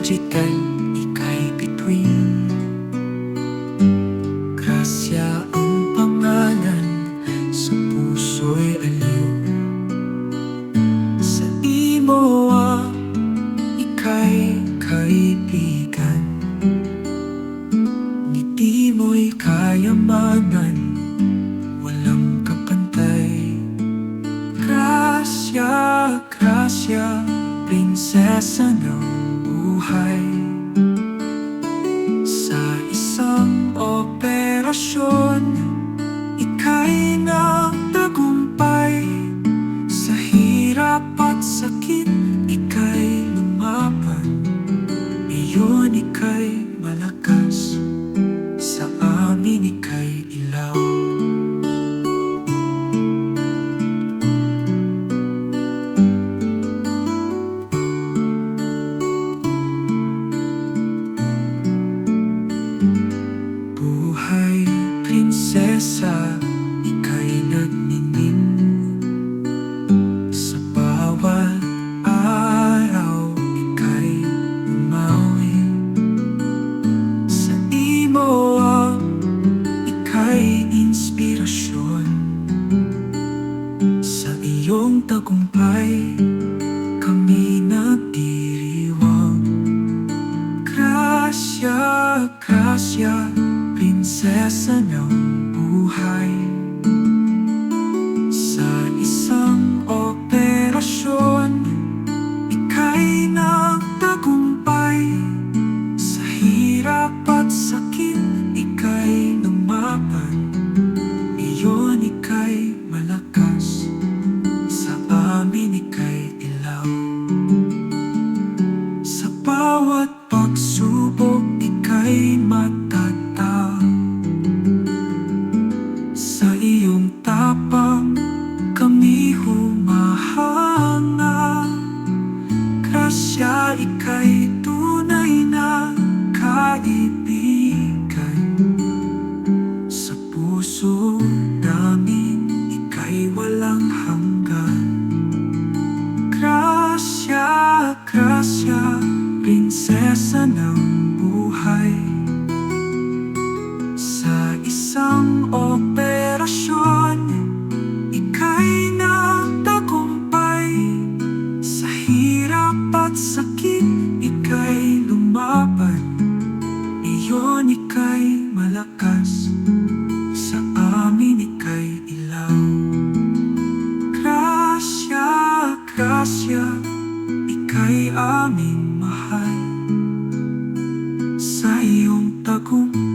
digital, ika'y bituin. Grasya ang pangalan, sa puso'y aliw. Sa imo ika'y kaibigan. Ngiti mo'y kayamanan, walang kapantay. Grasya, grasya, prinsesa ng buhay. Sa isang operasyon, ika'y nagtagumpay. Sa hirap at sakit, ika'y lumaban. Iyon ika'y malakas, sa amin ika'y ilaw. Buhay, prinsesa, ika'y nagniningning. Sa bawat araw, ika'y umawi. Sa imo ika'y inspirasyon. Sa iyong tagumpay, kami nagdiriwang. Grasya, grasya, prinsesa ng buhay. Sa isang operasyon, ika'y nagtagumpay. Sa hirap at sakit, ika'y lumaban. Iyon ika'y malakas, sa amin ika'y ilaw. Sa bawat pagsubok, ika'y matatag. Sa iyong tapang, kami humahanga. Grasya, ika'y tunay na kaibigan. Sa puso namin, ika'y walang hanggan. Grasya, grasya, prinsesa ng buhay. Sa isang operasyon, ika'y nagtagumpay. Sa hirap at sakit, ika'y lumaban. Iyon ika'y malakas, sa amin ika'y ilaw. Grasya, grasya, ika'y aming mahal. Sa iyong tagumpay,